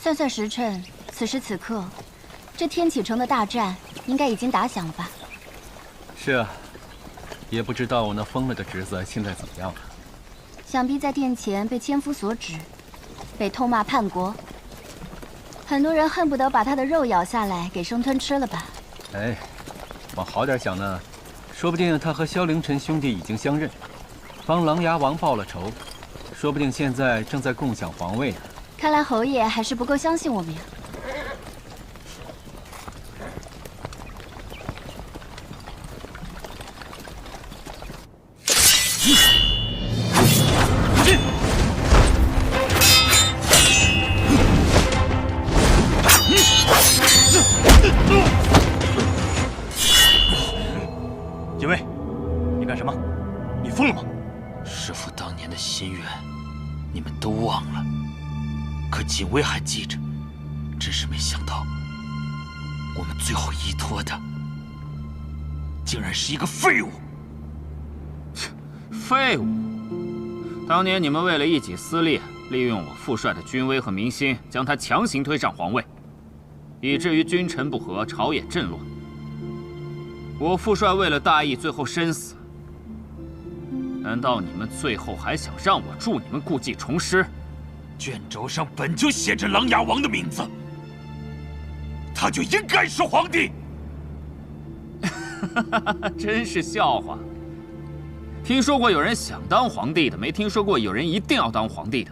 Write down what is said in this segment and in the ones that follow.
算算时辰，此时此刻，这天启城的大战应该已经打响了吧？是啊，也不知道我那疯了的侄子现在怎么样了。想必在殿前被千夫所指，被痛骂叛国。很多人恨不得把他的肉咬下来给生吞吃了吧？哎，往好点想呢，说不定他和萧凌晨兄弟已经相认，帮琅琊王报了仇，说不定现在正在共享皇位呢。看来侯爷还是不够相信我们呀。锦卫，你干什么？你疯了吗？师父当年的心愿，你们都忘了，可锦卫还记着。只是没想到，我们最后依托的，竟然是一个废物。废物！当年你们为了一己私利，利用我父帅的军威和民心，将他强行推上皇位，以至于君臣不和，朝野震乱。我父帅为了大义，最后身死。难道你们最后还想让我助你们故技重施？卷轴上本就写着琅琊王的名字，他就应该是皇帝。真是笑话！听说过有人想当皇帝的，没听说过有人一定要当皇帝的。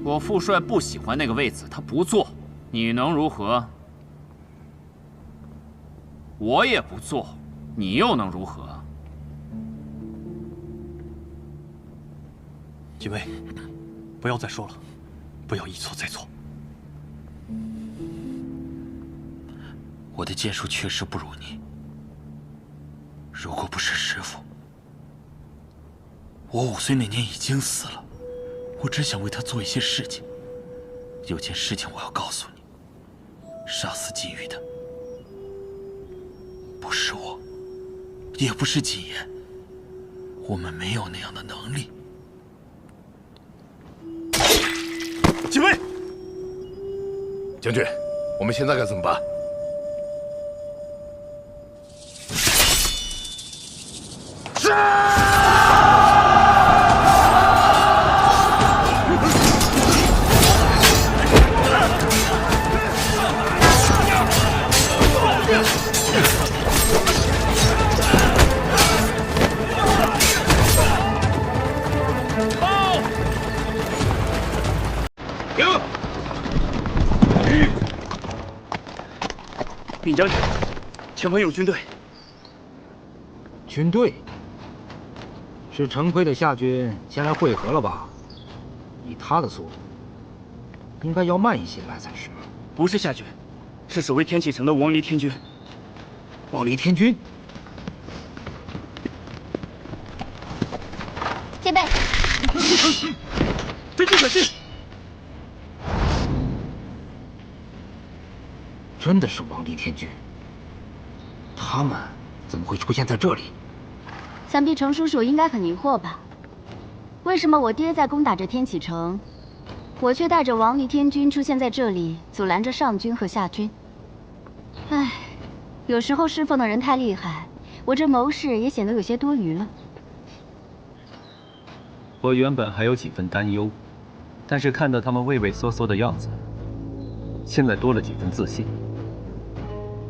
我父帅不喜欢那个位子，他不做，你能如何？我也不做，你又能如何？锦卫，不要再说了，不要一错再错。我的剑术确实不如你，如果不是师父，我5岁那年已经死了。我只想为他做一些事情。有件事情我要告诉你，杀死季玉的不是我，也不是锦言，我们没有那样的能力。锦卫，将军，我们现在该怎么办？禀将军，前方有军队。军队？是陈奎的夏军前来会合了吧？以他的速度，应该要慢一些来才是。不是夏军，是守卫天启城的王离天军。王离天军？前辈，天军可信！真的是王离天军？他们怎么会出现在这里？想必程叔叔应该很疑惑吧？为什么我爹在攻打着天启城，我却带着王离天军出现在这里，阻拦着上军和下军？唉，有时候侍奉的人太厉害，我这谋士也显得有些多余了。我原本还有几分担忧，但是看到他们畏畏缩缩的样子，现在多了几分自信。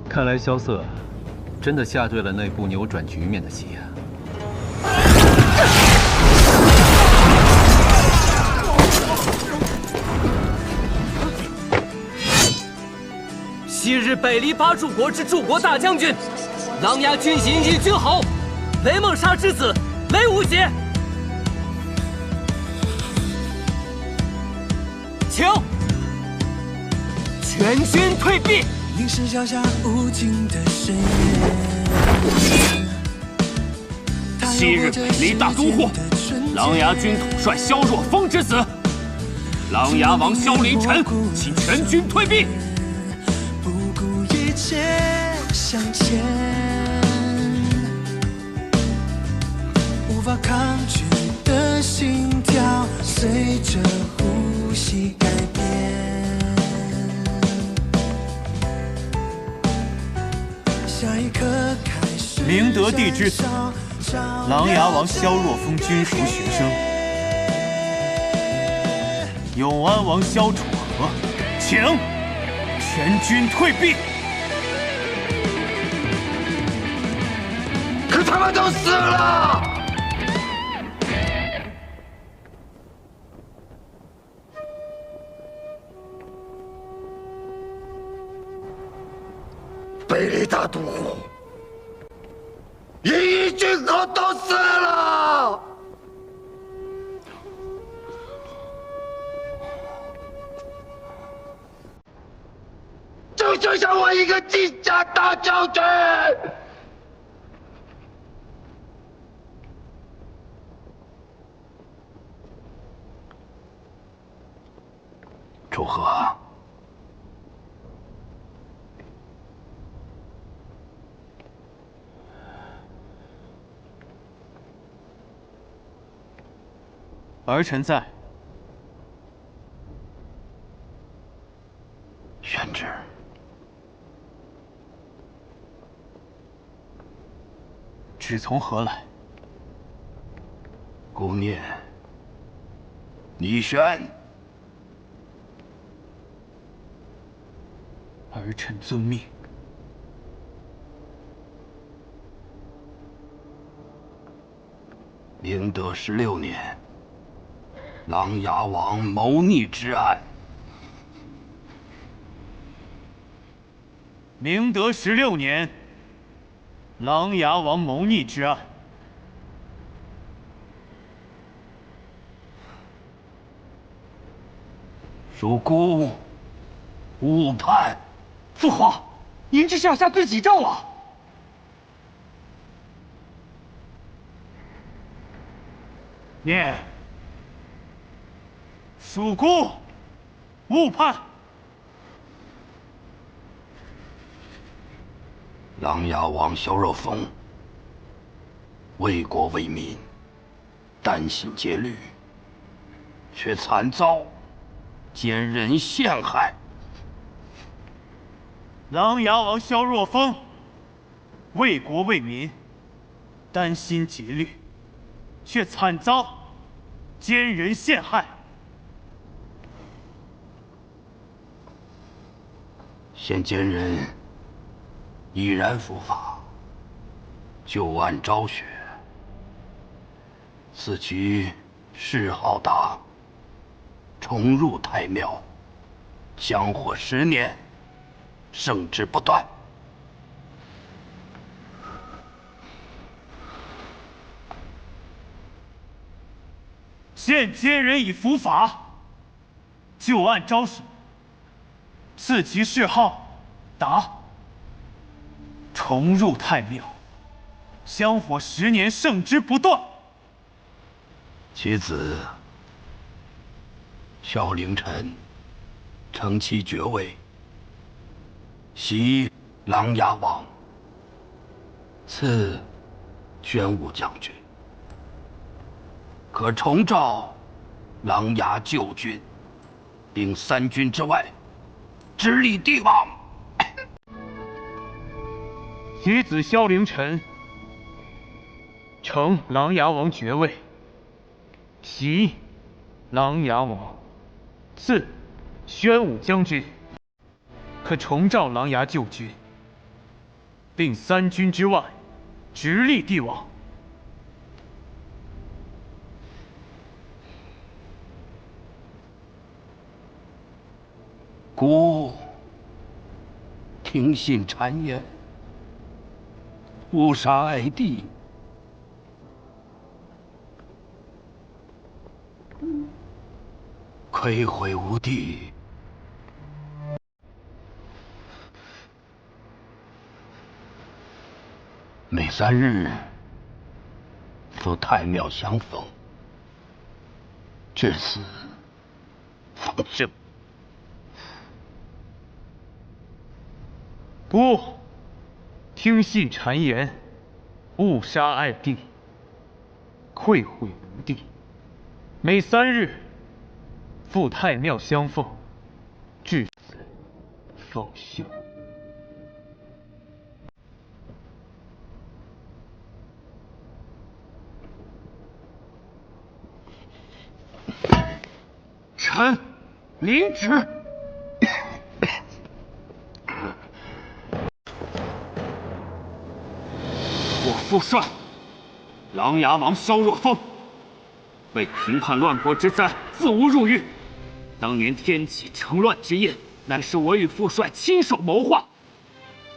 看来萧瑟真的下对了那部扭转局面的棋啊！昔日北离八柱国之柱国大将军，琅琊军营义军侯，雷梦莎之子雷无邪，请全军退避。凝视脚下无尽的深渊。昔日北离大都护，琅琊军统帅萧若风之子，琅琊王萧凌晨，请全军退避。不顾一切向前，无法抗拒的心跳随着呼吸改明德帝之子，琅琊王萧若风均属学生。永安王萧楚河，请全军退避。可他们都死了！北离大都护，银翼军口都死了！就剩下我一个金甲大将军！楚河，儿臣在。宣旨。旨从何来？顾念，你宣。儿臣遵命。明德16年，琅琊王谋逆之案。明德16年，琅琊王谋逆之案。属孤，误判。父皇，您这是要下罪己诏啊！念，属孤，误判。琅琊王萧若风，为国为民，担心节律，却惨遭奸人陷害。琅琊王萧若风，为国为民，担心节律，却惨遭奸人陷害。现奸人已然伏法，旧案昭雪。此局谥浩达，重入太庙，香火10年，圣旨不断。现奸人已伏法，旧案昭雪。赐其谥号达，重入太庙，香火10年，圣之不断。其子萧凌晨承其爵位，袭琅琊王，赐宣武将军，可重召琅琊旧军，并3军之外，直隶帝王。其子萧凌晨承琅琊王爵位，袭琅琊王，赐宣武将军，可重召琅琊旧军，并3军之外，直隶帝王。孤听信谗言，误杀爱弟，愧悔无地。每3日赴太庙相逢，至死方生。不，听信谗言，误杀爱弟，愧悔无地。每3日赴太庙相逢，至死方休。臣领旨。我父帅琅琊王萧若风，为平叛乱国之灾自吾入狱。当年天启成乱之夜，乃是我与父帅亲手谋划。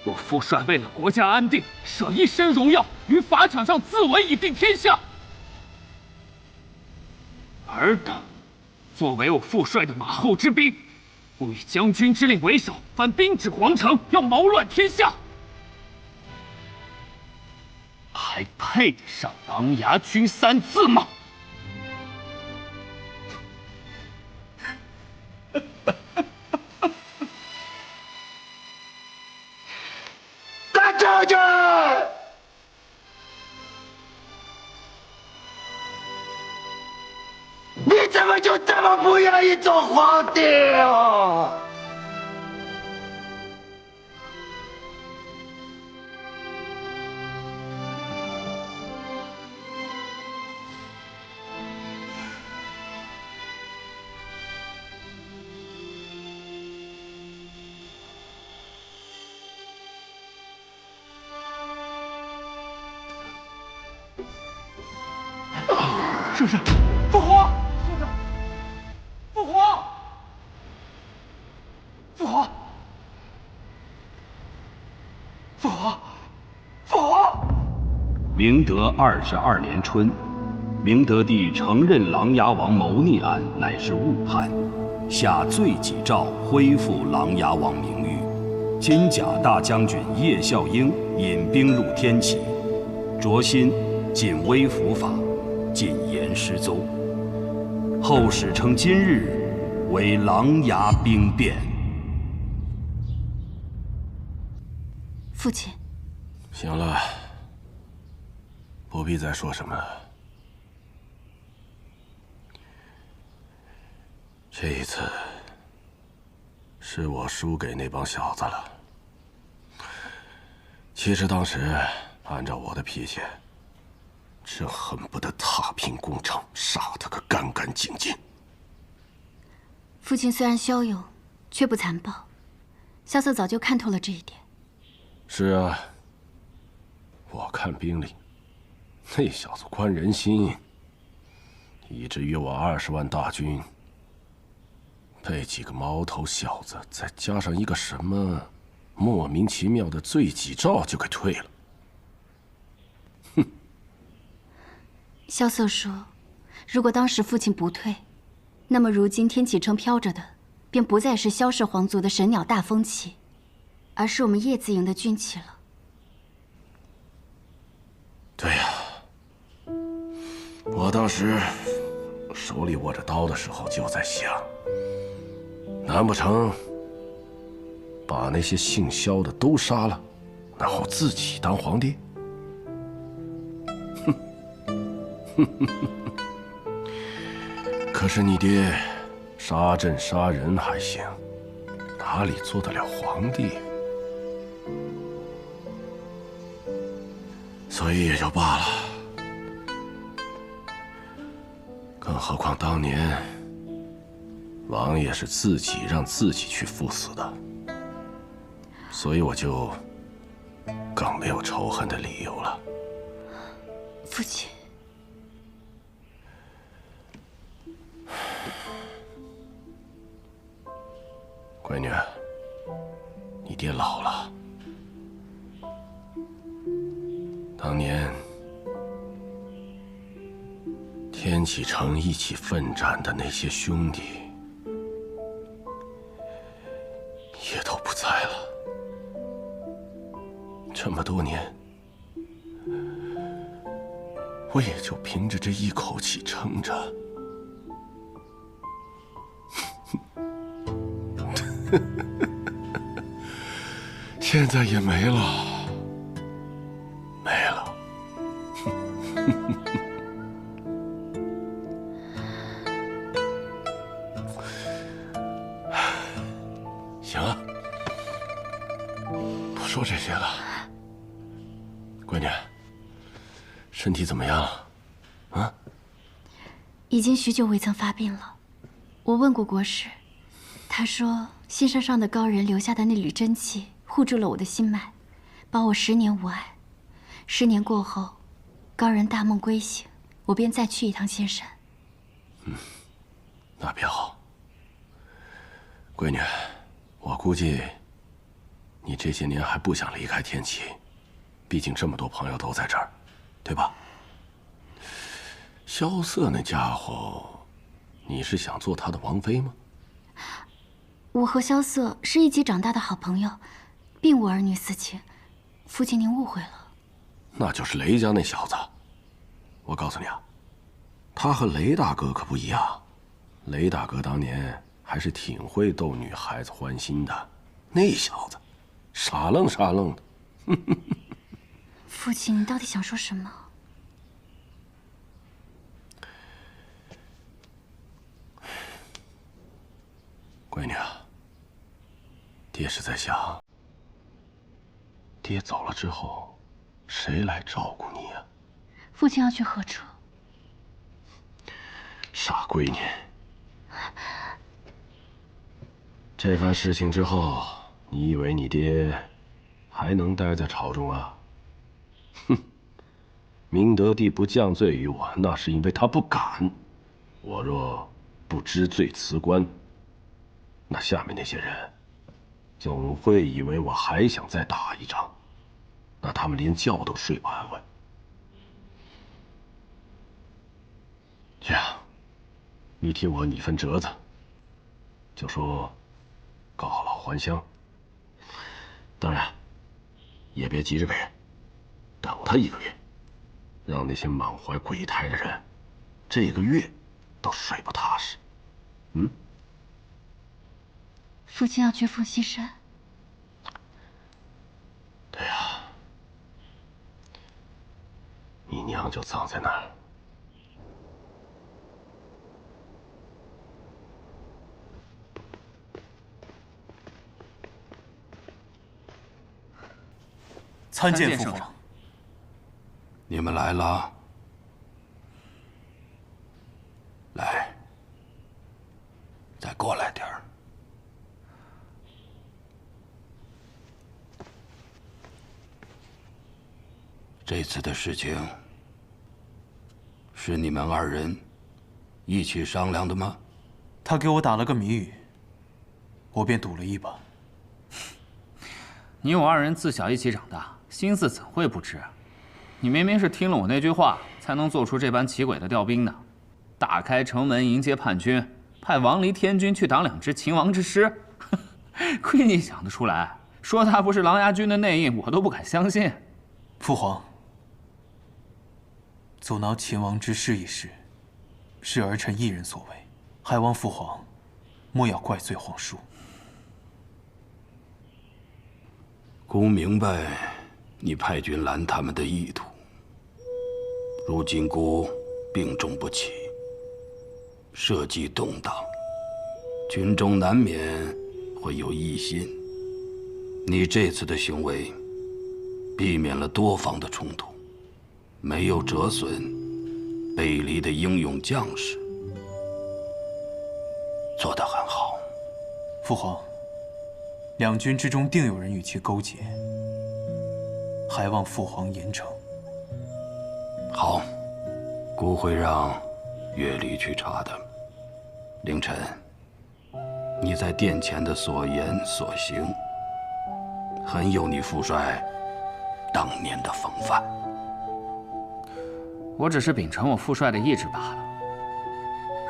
我父帅为了国家安定，舍一身荣耀于法场上自刎以定天下。尔等作为我父帅的马后之兵，不与将军之令为首，反兵至皇城，要谋乱天下，还配得上琅琊君3字吗？大将军，你怎么就这么不愿意做皇帝啊？圣上，父皇！圣上，父皇！父皇！父皇！父皇！明德22年春，明德帝承认琅琊王谋逆案乃是误判，下罪己诏恢复琅琊王名誉。金甲大将军叶孝英引兵入天启，着新进微服法，进言失踪。后史称今日为琅琊兵变。父亲，行了，不必再说什么了。这一次是我输给那帮小子了。其实当时按照我的脾气，真恨不得踏平宫城，杀他个干干净净。父亲虽然骁勇，却不残暴。萧瑟早就看透了这一点。是啊，我看兵力，那小子宽人心，以至于我20万大军被几个毛头小子，再加上一个什么莫名其妙的罪己诏就给退了。哼！萧瑟说，如果当时父亲不退，那么如今天启城飘着的，便不再是萧氏皇族的神鸟大风旗，而是我们叶子营的军旗了。对呀，我当时手里握着刀的时候就在想，难不成把那些姓萧的都杀了，然后自己当皇帝？可是你爹杀朕杀人还行，哪里做得了皇帝？所以也就罢了。更何况当年王爷是自己让自己去赴死的，所以我就更没有仇恨的理由了。父亲，闺女，你爹老了。当年天启城一起奋战的那些兄弟也都不在了。这么多年，我也就凭着这一口气撑着。现在也没了，没了。行了，不说这些了。闺女，身体怎么样了？啊？已经许久未曾发病了。我问过国师，他说仙山上的高人留下的那缕真气护住了我的心脉，保我10年无碍。10年过后，高人大梦归醒，我便再去一趟仙山。那便好。闺女，我估计你这些年还不想离开天启，毕竟这么多朋友都在这儿，对吧？萧瑟那家伙，你是想做他的王妃吗？我和萧瑟是一起长大的好朋友，并无儿女私情。父亲，您误会了。那就是雷家那小子。我告诉你啊，他和雷大哥可不一样。雷大哥当年还是挺会逗女孩子欢心的，那小子傻愣傻愣的。父亲，你到底想说什么？闺女啊，爹是在想，爹走了之后，谁来照顾你呀？父亲要去何处？傻闺女，这番事情之后，你以为你爹还能待在朝中啊？哼！明德帝不降罪于我，那是因为他不敢。我若不知罪辞官，那下面那些人总会以为我还想再打一仗，那他们连觉都睡不安稳。这样，你替我拟份折子，就说告老还乡。当然，也别急着给，等他1个月，让那些满怀鬼胎的人这个月都睡不踏实。父亲要去凤栖山。对呀，你娘就葬在那儿。参见父皇。你们来了，来，再过来点儿。这次的事情是你们2人一起商量的吗？他给我打了个谜语，我便赌了一把。你我2人自小一起长大，心思怎会不知？你明明是听了我那句话，才能做出这般奇诡的调兵的。打开城门迎接叛军，派王离天军去挡2支秦王之师，亏你想得出来！说他不是琅琊军的内应，我都不敢相信。父皇，阻挠秦王之事一事，是儿臣一人所为，还望父皇莫要怪罪皇叔。姑明白你派军拦他们的意图，如今姑病重不起，社稷动荡，军中难免会有异心。你这次的行为，避免了多方的冲突，没有折损北离的英勇将士，做得很好。父皇，两军之中定有人与其勾结，还望父皇严惩。好，姑会让乐离去查的。凌晨，你在殿前的所言所行，很有你父帅当年的风范。我只是秉承我父帅的意志罢了。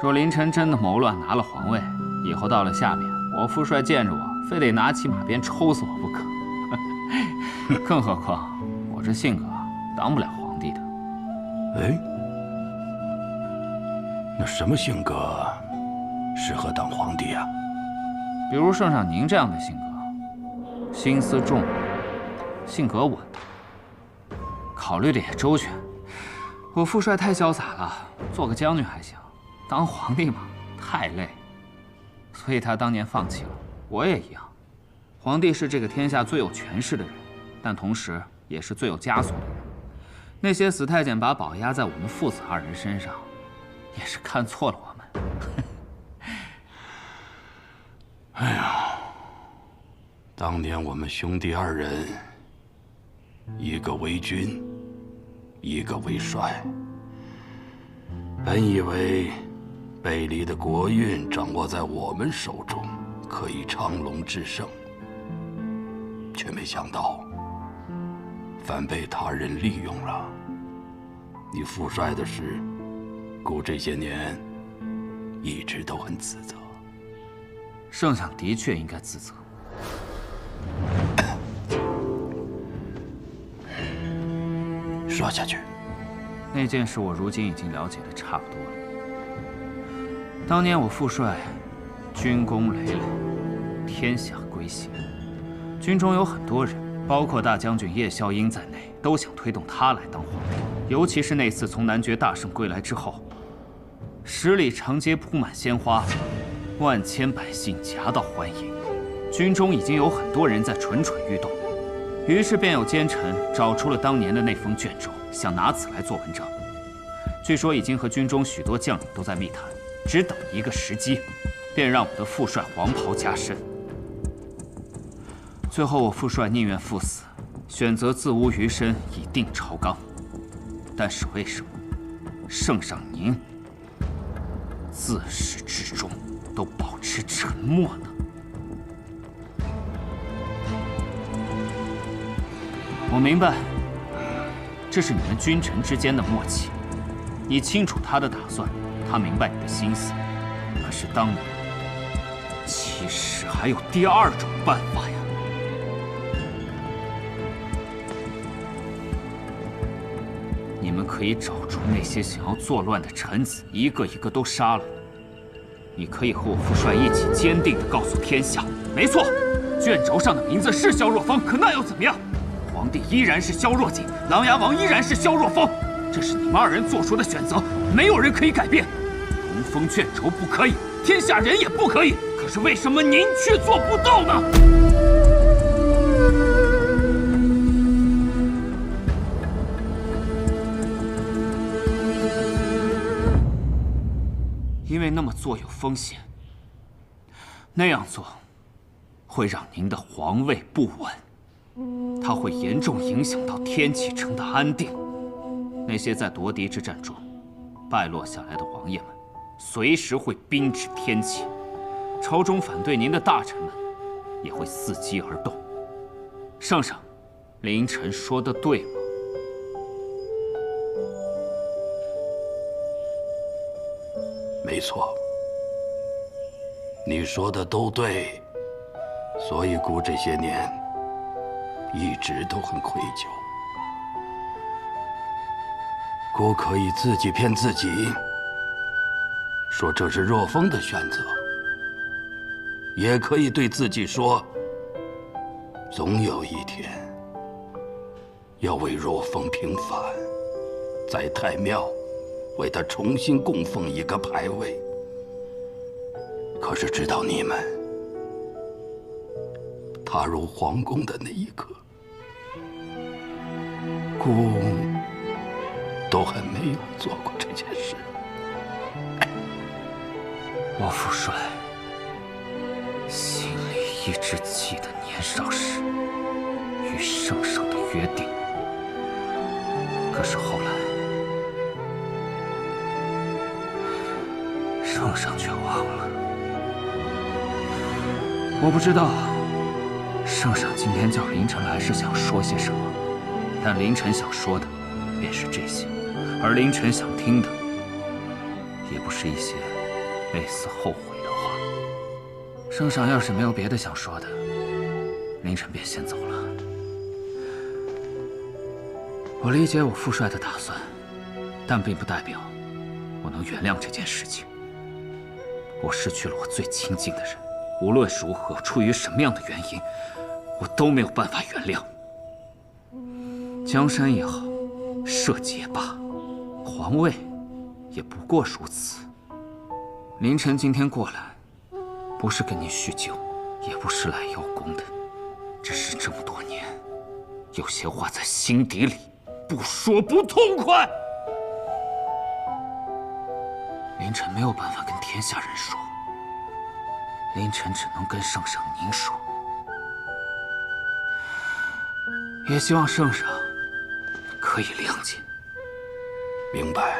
若凌晨真的谋乱拿了皇位，以后到了下面，我父帅见着我，非得拿起马鞭抽死我不可。更何况我这性格当不了皇帝的。哎，那什么性格适合当皇帝啊？比如圣上您这样的性格，心思重，性格稳，考虑的也周全。我父帅太潇洒了，做个将军还行，当皇帝嘛太累，所以他当年放弃了。我也一样，皇帝是这个天下最有权势的人，但同时也是最有枷锁的人。那些死太监把宝压在我们父子2人身上，也是看错了我们。哎呀，当年我们兄弟二人，一个为君，一个为帅。本以为北离的国运掌握在我们手中，可以长龙制胜，却没想到反被他人利用了。你父帅的事，姑这些年一直都很自责。圣上的确应该自责。说下去。那件事我如今已经了解的差不多了。当年我父帅军功累累，天下归心，军中有很多人，包括大将军叶孝英在内，都想推动他来当皇帝。尤其是那次从男爵大胜归来之后，十里长街铺满鲜花，万千百姓夹道欢迎，军中已经有很多人在蠢蠢欲动。于是便有奸臣找出了当年的那封卷轴，想拿此来做文章。据说已经和军中许多将领都在密谈，只等一个时机，便让我的父帅黄袍加身。最后我父帅宁愿赴死，选择自无余身以定朝纲。但是为什么圣上您自始至终都保持沉默呢？我明白，这是你们君臣之间的默契。你清楚他的打算，他明白你的心思。可是当年，其实还有第二种办法呀。你们可以找出那些想要作乱的臣子，一个一个都杀了。你可以和我父帅一起坚定地告诉天下：没错，卷轴上的名字是萧若风，可那又怎么样？皇帝依然是萧若锦，琅琊王依然是萧若风，这是你们二人做出的选择，没有人可以改变。同封卷轴不可以，天下人也不可以，可是为什么您却做不到呢？因为那么做有风险，那样做会让您的皇位不稳。它会严重影响到天启城的安定。那些在夺嫡之战中败落下来的王爷们，随时会兵至天启。朝中反对您的大臣们也会伺机而动。圣上，凌晨说的对吗？没错，你说的都对，所以姑这些年一直都很愧疚。姑可以自己骗自己，说这是若风的选择，也可以对自己说，总有一天要为若风平反，在太庙为他重新供奉一个牌位。可是直到你们踏入皇宫的那一刻，姑都还没有做过这件事。我父帅心里一直记得年少时与圣上的约定，可是后来圣上却忘了。我不知道圣上今天叫凌晨来是想说些什么，但凌晨想说的便是这些，而凌晨想听的也不是一些类似后悔的话。圣上要是没有别的想说的，凌晨便先走了。我理解我父帅的打算，但并不代表我能原谅这件事情。我失去了我最亲近的人，无论如何，出于什么样的原因，我都没有办法原谅。江山也好，社稷也罢，皇位也不过如此。凌晨今天过来，不是跟你叙旧，也不是来邀功的，只是这么多年，有些话在心底里不说不痛快。凌晨没有办法跟天下人说，凌晨只能跟圣上您说，也希望圣上可以谅解。明白。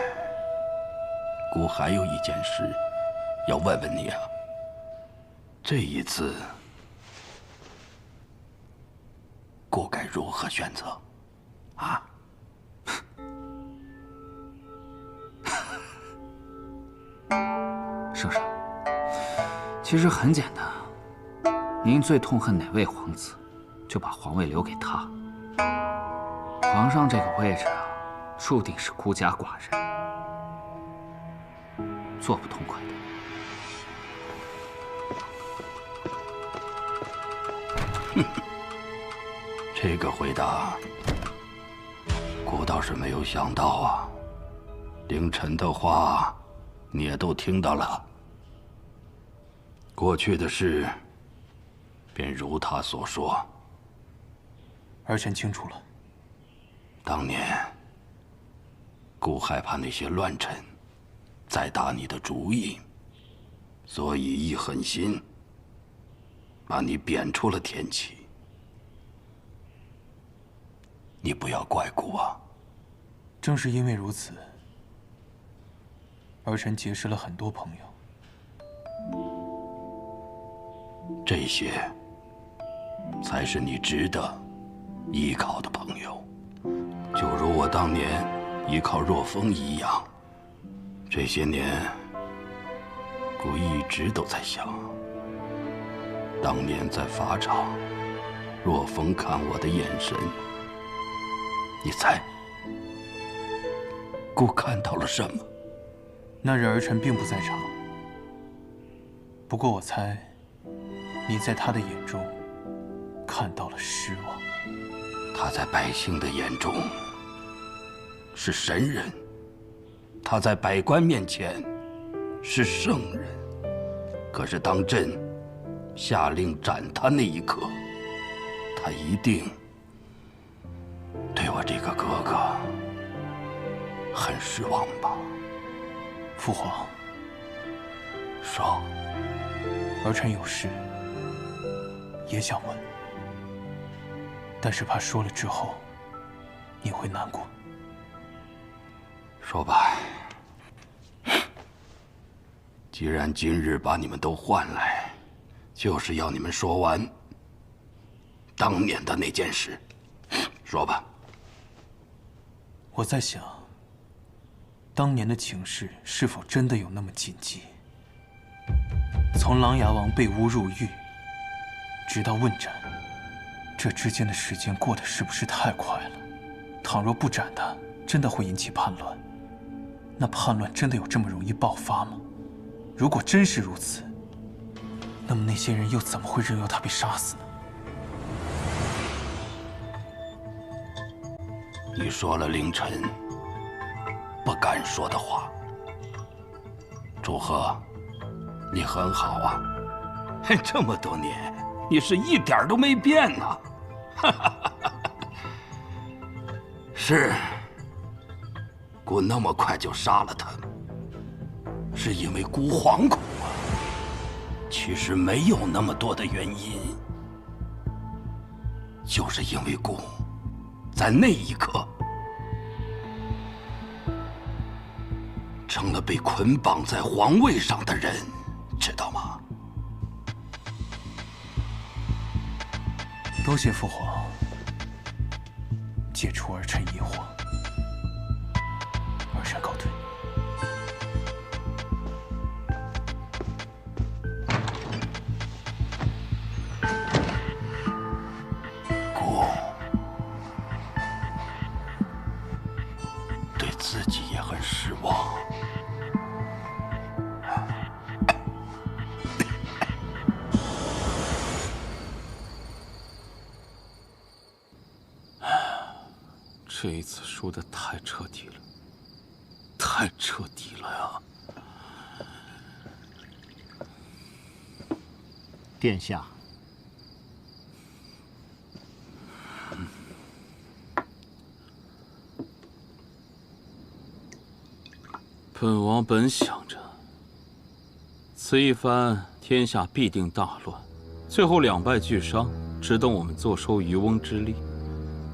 姑还有一件事要问问你啊，这一次姑该如何选择？啊？圣上，其实很简单，您最痛恨哪位皇子，就把皇位留给他。皇上这个位置啊，注定是孤家寡人，做不痛快的。这个回答，姑倒是没有想到啊。凌晨的话，你也都听到了。过去的事，便如他所说。儿臣清楚了。当年，姑害怕那些乱臣再打你的主意，所以一狠心把你贬出了天启。你不要怪姑啊。正是因为如此，儿臣结识了很多朋友。这些才是你值得依靠的朋友，就如我当年依靠若风一样。这些年，姑一直都在想，当年在法场，若风看我的眼神，你猜，姑看到了什么？那日儿臣并不在场，不过我猜，你在他的眼中看到了失望。他在百姓的眼中是神人，他在百官面前是圣人。可是当朕下令斩他那一刻，他一定对我这个哥哥很失望吧？父皇，说，儿臣有事也想问，但是怕说了之后你会难过。说吧。既然今日把你们都唤来，就是要你们说完当年的那件事。说吧。我在想，当年的情势是否真的有那么紧急？从琅琊王被诬入狱，直到问斩，这之间的时间过得是不是太快了？倘若不斩他，真的会引起叛乱。那叛乱真的有这么容易爆发吗？如果真是如此，那么那些人又怎么会任由他被杀死呢？你说了凌晨不敢说的话。祝贺，你很好啊，这么多年你是一点都没变呐。是，姑那么快就杀了他，是因为姑惶恐啊。其实没有那么多的原因，就是因为姑在那一刻成了被捆绑在皇位上的人，知道吗？多谢父皇解除儿臣疑惑，儿臣告退。姑对自己也很失望。这一次输得太彻底了，太彻底了呀！殿下，本王本想着此一番，天下必定大乱，最后两败俱伤，只等我们坐收渔翁之利。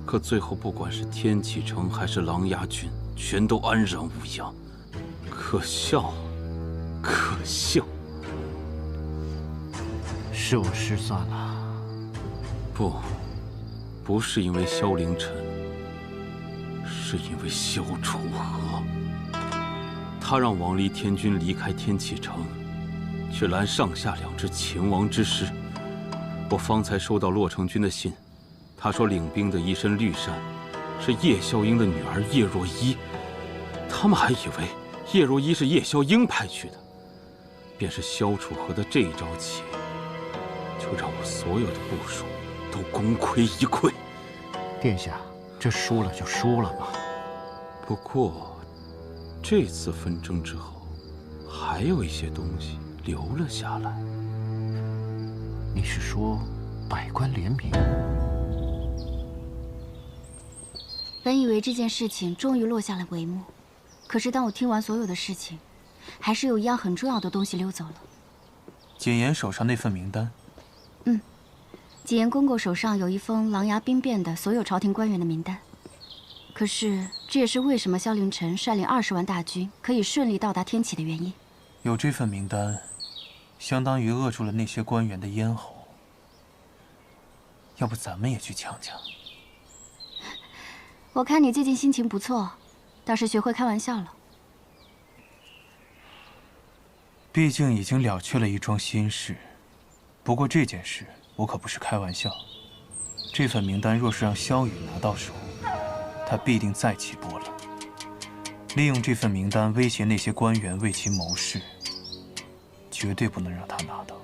可最后，不管是天启城还是琅琊郡，全都安然无恙，可笑，可笑。是我失算了。不是因为萧凌尘，是因为萧楚河。他让王离天军离开天启城，去拦上下两支秦王之师。我方才收到洛成军的信，他说领兵的一身绿衫是叶孝英的女儿叶若依，他们还以为叶若依是叶孝英派去的。便是萧楚河的这一招起，就让我所有的部属都功亏一篑。殿下，这输了就输了吧。不过，这次纷争之后，还有一些东西留了下来。你是说百官联名？本以为这件事情终于落下了帷幕，可是当我听完所有的事情，还是有一样很重要的东西溜走了。简言手上那份名单。简言公公手上有一封琅琊兵变的所有朝廷官员的名单。可是这也是为什么萧凌尘率领20万大军可以顺利到达天启的原因。有这份名单，相当于扼住了那些官员的咽喉。要不咱们也去抢抢？我看你最近心情不错，倒是学会开玩笑了。毕竟已经了却了一桩心事。不过这件事我可不是开玩笑。这份名单若是让萧雨拿到手，他必定再起波澜，利用这份名单威胁那些官员为其谋事，绝对不能让他拿到。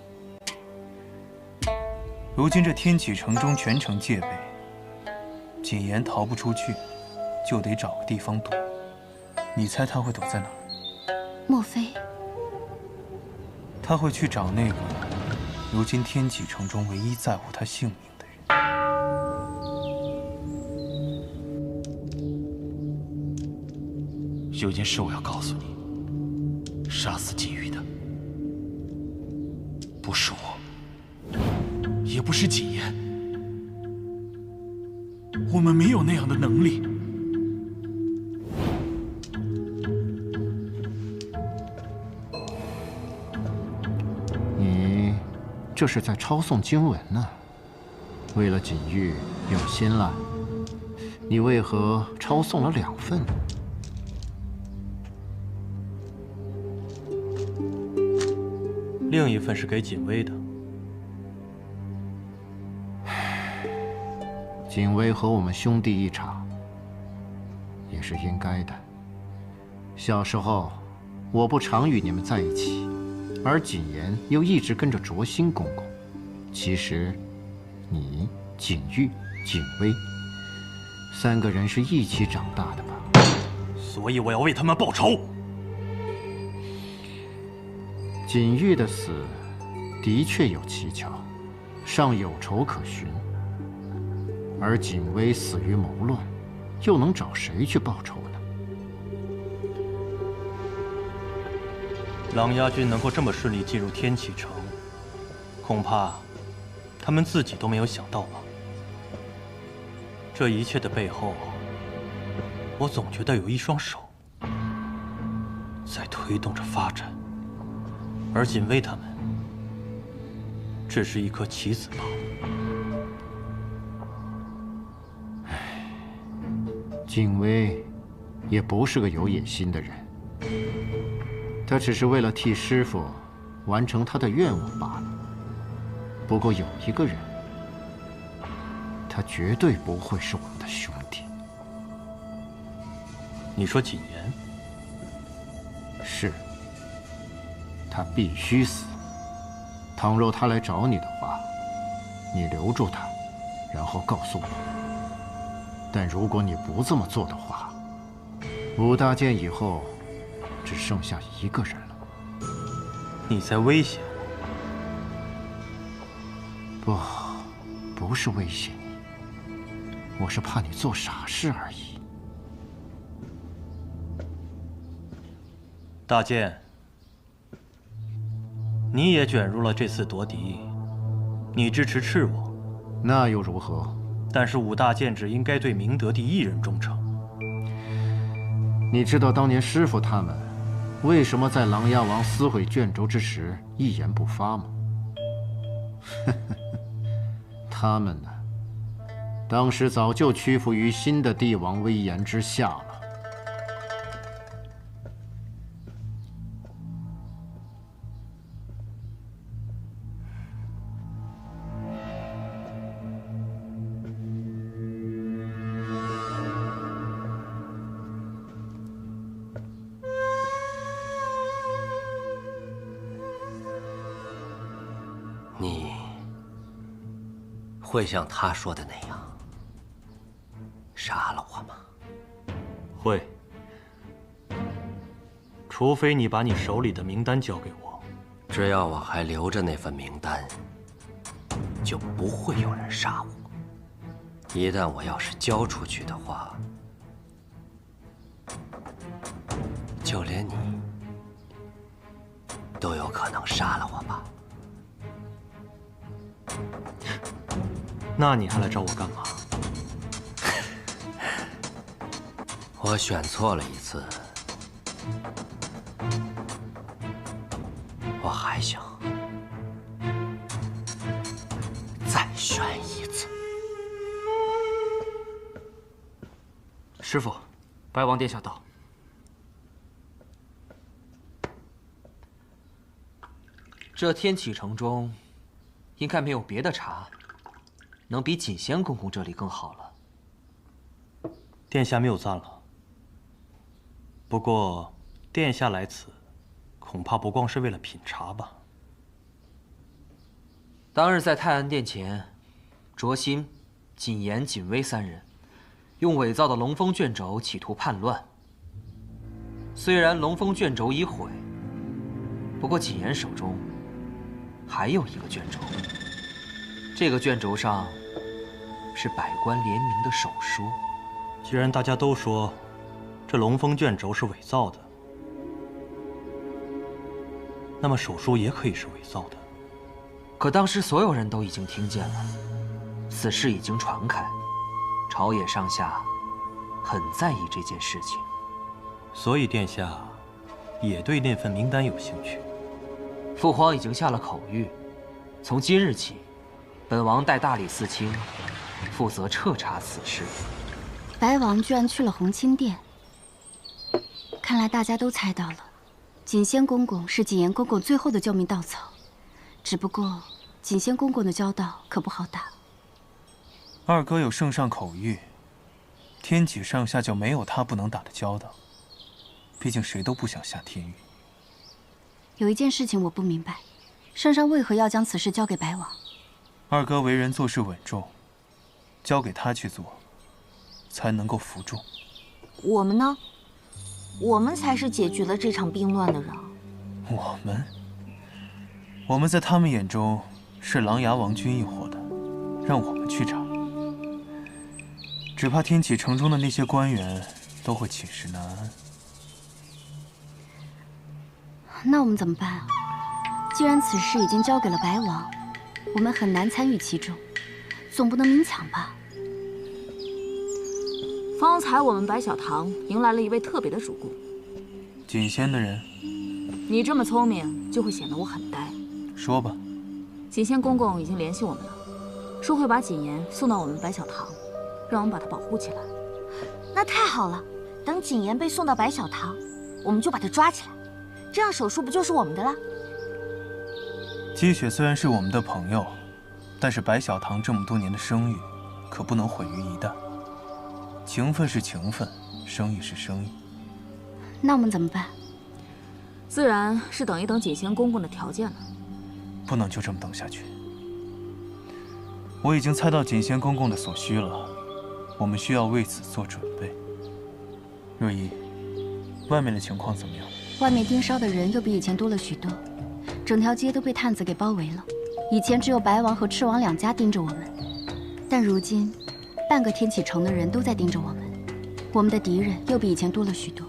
如今这天启城中全城戒备，谨言逃不出去，就得找个地方躲。你猜他会躲在哪儿？莫非他会去找那个如今天启城中唯一在乎他性命的人？有件事我要告诉你，杀死禁欲的不是我，也不是谨言，我们没有那样的能力。你这是在抄诵经文呢？为了锦玉有心了，你为何抄送了2份？另一份是给锦薇的。锦薇和我们兄弟一场，也是应该的。小时候，我不常与你们在一起，而谨言又一直跟着卓心公公。其实，你、锦玉、锦薇3个人是一起长大的吧？所以我要为他们报仇。锦玉的死的确有蹊跷，尚有仇可寻。而锦薇死于谋乱，又能找谁去报仇呢？琅琊军能够这么顺利进入天启城，恐怕他们自己都没有想到吧。这一切的背后，我总觉得有一双手在推动着发展，而锦薇他们只是一颗棋子罢了。锦薇也不是个有野心的人，他只是为了替师父完成他的愿望罢了。不过有一个人，他绝对不会是我们的兄弟。你说谨言？是，他必须死。倘若他来找你的话，你留住他，然后告诉我。但如果你不这么做的话，5大剑以后只剩下1个人了。你在威胁我？不是威胁你，我是怕你做傻事而已。大剑，你也卷入了这次夺嫡，你支持赤我，那又如何？但是五大剑指应该对明德帝一人忠诚。你知道当年师傅他们为什么在琅琊王撕毁卷轴之时一言不发吗？他们呢，当时早就屈服于新的帝王威严之下了。你会像他说的那样杀了我吗？会，除非你把你手里的名单交给我。只要我还留着那份名单，就不会有人杀我。一旦我要是交出去的话，就连你都有可能杀了我吧？那你还来找我干嘛？我选错了一次，我还想再选一次。师傅，白王殿下到。这天启城中，应该没有别的茶能比锦仙公公这里更好了。殿下谬赞了。不过，殿下来此，恐怕不光是为了品茶吧？当日在泰安殿前，卓心、锦言、锦微三人用伪造的龙峰卷轴企图叛乱。虽然龙峰卷轴已毁，不过锦言手中还有一个卷轴。这个卷轴上是百官联名的手书。既然大家都说这龙峰卷轴是伪造的，那么手书也可以是伪造的。可当时所有人都已经听见了，此事已经传开，朝野上下很在意这件事情。所以殿下也对那份名单有兴趣。父皇已经下了口谕，从今日起，本王代大理寺卿负责彻查此事。白王居然去了红青殿，看来大家都猜到了，锦仙公公是锦言公公最后的救命稻草。只不过锦仙公公的交道可不好打。二哥有圣上口谕，天启上下就没有他不能打的交道。毕竟谁都不想下天狱。有一件事情我不明白，圣上为何要将此事交给白王？二哥为人做事稳重，交给他去做，才能够服众。我们呢？我们才是解决了这场兵乱的人。我们在他们眼中是琅琊王军一伙的，让我们去查，只怕天启城中的那些官员都会寝食难安。那我们怎么办啊？既然此事已经交给了白王，我们很难参与其中，总不能明抢吧？方才我们白小堂迎来了一位特别的主顾，锦仙的人。你这么聪明，就会显得我很呆。说吧。锦仙公公已经联系我们了，说会把锦言送到我们白小堂，让我们把他保护起来。那太好了，等锦言被送到白小堂，我们就把他抓起来，这样手术不就是我们的了？姬雪虽然是我们的朋友，但是白小堂这么多年的声誉，可不能毁于一旦。情分是情分，生意是生意。那我们怎么办？自然是等一等锦仙公公的条件了。不能就这么等下去。我已经猜到锦仙公公的所需了，我们需要为此做准备。若依，外面的情况怎么样？外面盯梢的人又比以前多了许多，整条街都被探子给包围了。以前只有白王和赤王两家盯着我们，但如今半个天启城的人都在盯着我们，我们的敌人又比以前多了许多。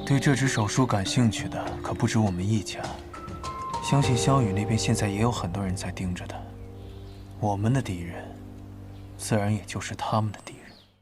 对这只手书感兴趣的可不止我们一家。相信萧雨那边现在也有很多人在盯着他。我们的敌人，自然也就是他们的敌人。